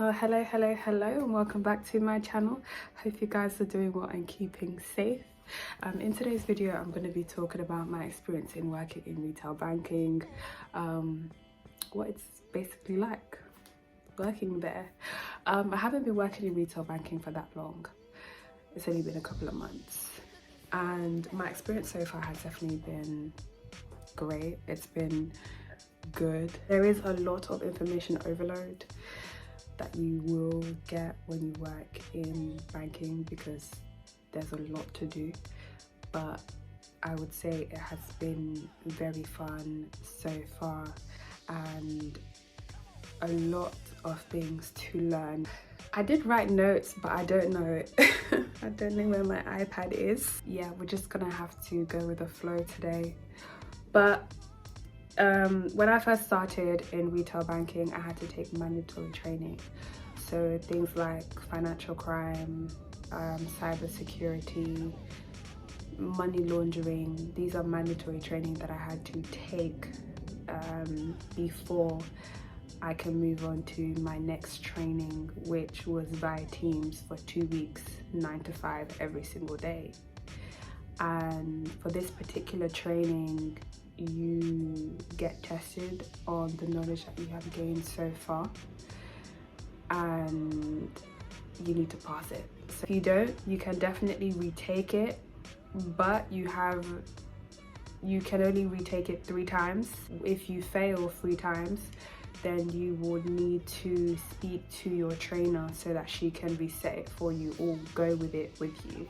Hello, and welcome back to my channel. Hope you guys are doing well and keeping safe. In today's video, I'm going to be talking about my experience in working in retail banking, what it's basically like working there. I haven't been working in retail banking for that long. It's only been a couple of months, and my experience so far has definitely been great. It's been good. There is a lot of information overload that you will get when you work in banking because there's a lot to do, but I would say it has been very fun so far and a lot of things to learn. I did write notes, but I don't know I don't know where my iPad is. Yeah, we're just gonna have to go with the flow today. But when I first started in retail banking, I had to take mandatory training. So things like financial crime, cyber security, money laundering, these are mandatory training that I had to take before I can move on to my next training, which was via Teams for 2 weeks, 9 to 5 every single day. And for this particular training, you get tested on the knowledge that you have gained so far, and you need to pass it. So if you don't, you can definitely retake it, but you can only retake it 3 times. If you fail 3 times, then you would need to speak to your trainer so that she can reset it for you or go with it with you.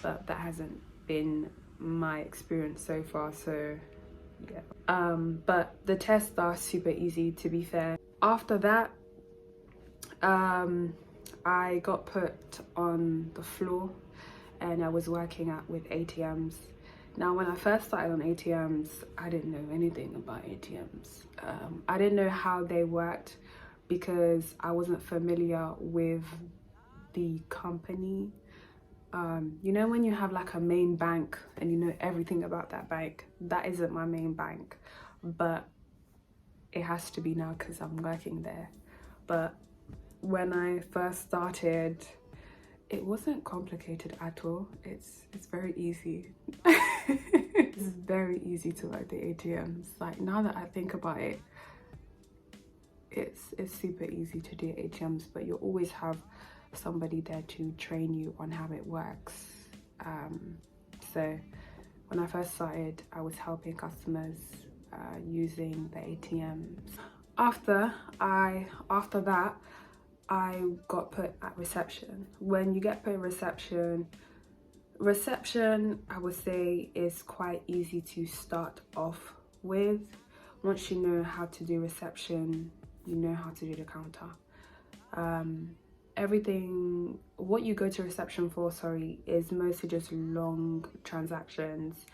But that hasn't been my experience so far, so yeah. But the tests are super easy, to be fair. After that, I got put on the floor and I was working with ATMs. Now, when I first started on ATMs, I didn't know anything about ATMs. I didn't know how they worked because I wasn't familiar with the company. You know when you have like a main bank and you know everything about that bank? That isn't my main bank, but it has to be now because I'm working there. But when I first started, it wasn't complicated at all. It's very easy. It's very easy to work the ATMs. Like, now that I think about it, it's super easy to do ATMs, but you always have somebody there to train you on how it works. So when I first started, I was helping customers using the ATMs. After that, I got put at reception. When you get put in reception, I would say is quite easy to start off with. Once you know how to do reception, you know how to do the counter. Everything, what you go to reception for, is mostly just long transactions.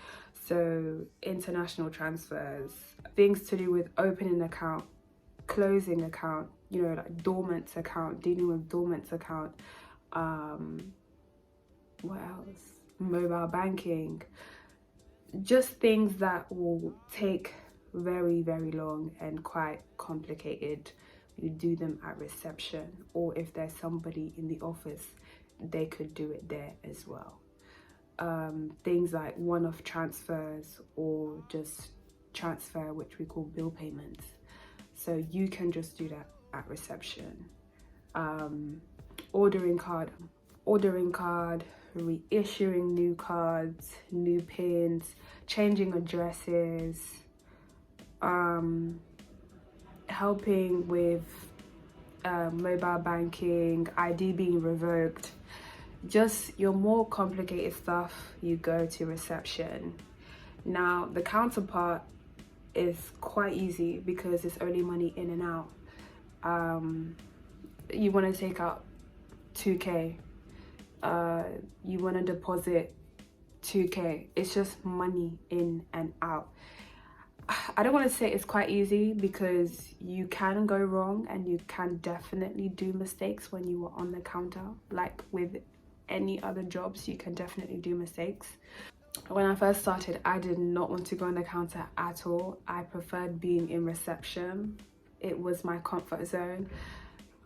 So international transfers, things to do with opening account, closing account, you know, like dormant account, dealing with dormant account. What else? Mobile banking. Just things that will take very, very long and quite complicated. You do them at reception, or if there's somebody in the office, they could do it there as well. Things like one-off transfers or just transfer, which we call bill payments. So you can just do that at reception. Ordering card, reissuing new cards, new pins, changing addresses, helping with mobile banking, ID being revoked. Just your more complicated stuff, you go to reception. Now, the counterpart is quite easy because it's only money in and out. You want to take out 2k, you want to deposit 2k. It's just money in and out. I don't want to say it's quite easy because you can go wrong and you can definitely do mistakes when you are on the counter. Like with any other jobs, you can definitely do mistakes. When I first started, I did not want to go on the counter at all. I preferred being in reception. It was my comfort zone.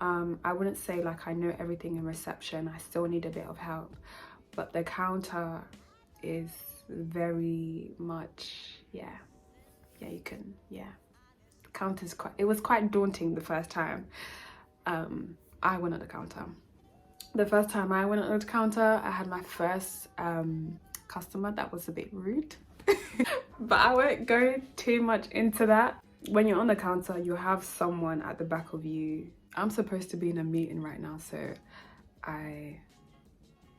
I wouldn't say like I know everything in reception. I still need a bit of help, but the counter is very much, yeah, you can, yeah. The counter's it was quite daunting the first time I went at the counter. The first time I went at the counter, I had my first customer that was a bit rude. But I won't go too much into that. When you're on the counter, you have someone at the back of you. I'm supposed to be in a meeting right now, so I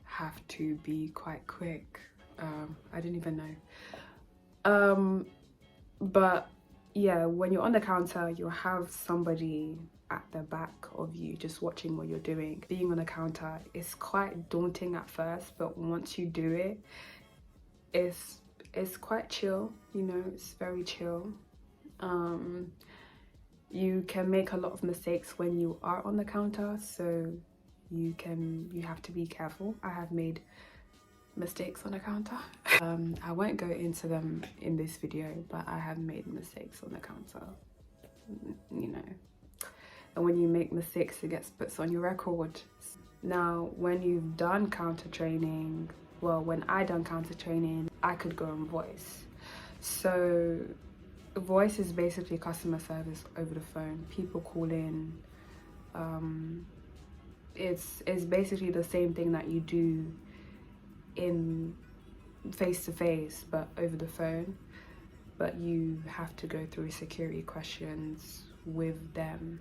have to be quite quick. I didn't even know. But yeah, when you're on the counter, you'll have somebody at the back of you just watching what you're doing. Being on the counter is quite daunting at first, but once you do it, it's quite chill, you know, it's very chill. You can make a lot of mistakes when you are on the counter, so you have to be careful. I have made mistakes on the counter. I won't go into them in this video, but I have made mistakes on the counter, you know. And when you make mistakes, it gets put on your record. Now, when you've done counter training, well, when I done counter training, I could go on voice. So voice is basically customer service over the phone. People call in. It's basically the same thing that you do in face-to-face, but over the phone. But you have to go through security questions with them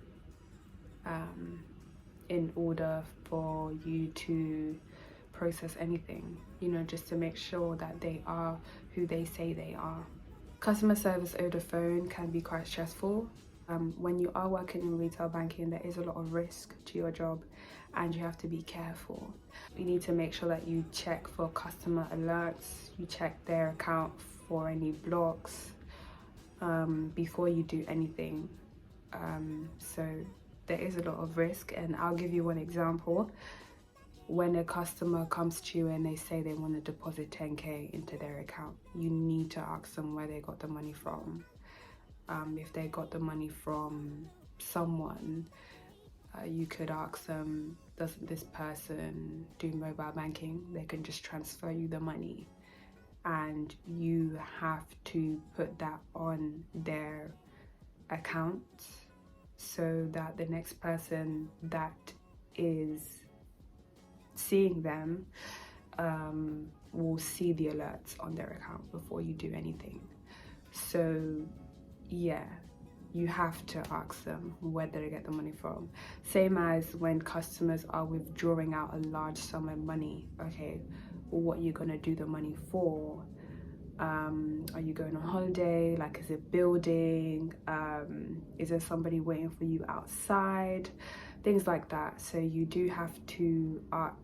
in order for you to process anything, you know, just to make sure that they are who they say they are. Customer service over the phone can be quite stressful. When you are working in retail banking, there is a lot of risk to your job and you have to be careful. You need to make sure that you check for customer alerts, you check their account for any blocks before you do anything. So there is a lot of risk, and I'll give you one example. When a customer comes to you and they say they want to deposit 10k into their account, you need to ask them where they got the money from. If they got the money from someone, you could ask them, doesn't this person do mobile banking? They can just transfer you the money, and you have to put that on their account so that the next person that is seeing them will see the alerts on their account before you do anything. So yeah, you have to ask them where they get the money from. Same as when customers are withdrawing out a large sum of money. Okay, what are you gonna do the money for? Are you going on holiday? Like, is it building? Is there somebody waiting for you outside? Things like that. So you do have to ask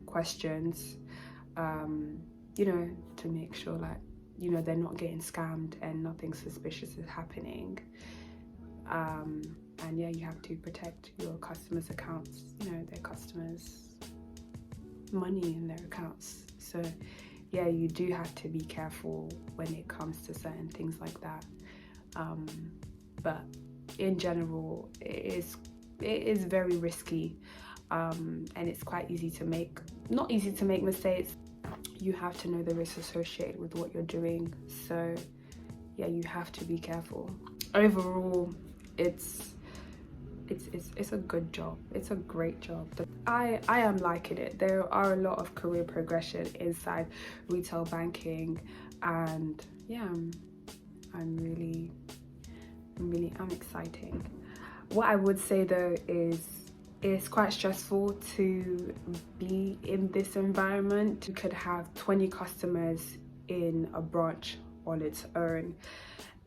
questions, you know, to make sure, like, you know, they're not getting scammed and nothing suspicious is happening. And yeah, you have to protect your customers' accounts, you know, their customers' money in their accounts. So yeah, you do have to be careful when it comes to certain things like that. But in general, it is very risky, and it's quite easy to make, not easy to make mistakes. You have to know the risks associated with what you're doing. So yeah, you have to be careful. Overall, it's a good job. It's a great job. I am liking it. There are a lot of career progression inside retail banking, and yeah, I'm exciting. What I would say though is it's quite stressful to be in this environment. You could have 20 customers in a branch on its own,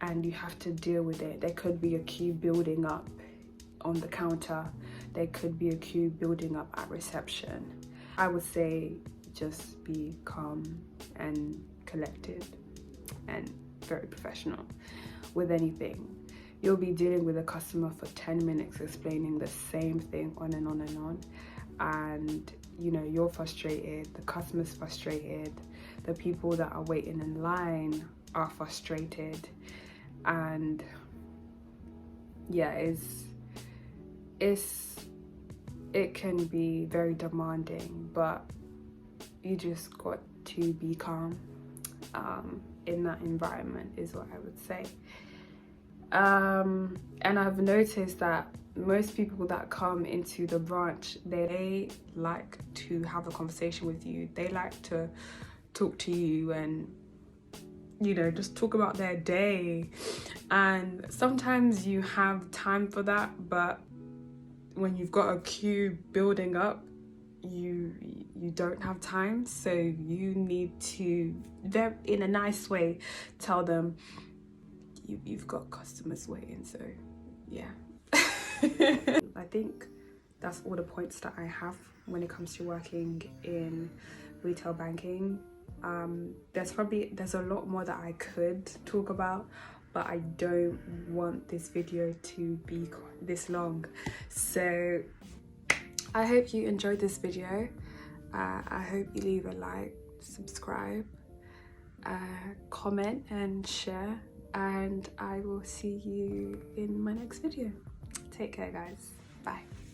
and you have to deal with it. There could be a queue building up on the counter. There could be a queue building up at reception. I would say just be calm and collected and very professional with anything. You'll be dealing with a customer for 10 minutes explaining the same thing on and on and on, and you know, you're frustrated, the customer's frustrated, the people that are waiting in line are frustrated, and yeah, it's it can be very demanding, but you just got to be calm in that environment, is what I would say. And I've noticed that most people that come into the branch, they like to have a conversation with you. They like to talk to you and, you know, just talk about their day. And sometimes you have time for that, but when you've got a queue building up, you don't have time. So you need to, in a nice way, tell them you've got customers waiting. So yeah. I think that's all the points that I have when it comes to working in retail banking. There's a lot more that I could talk about, but I don't want this video to be this long. So I hope you enjoyed this video. I hope you leave a like, subscribe, comment and share, and I will see you in my next video. Take care, guys. Bye.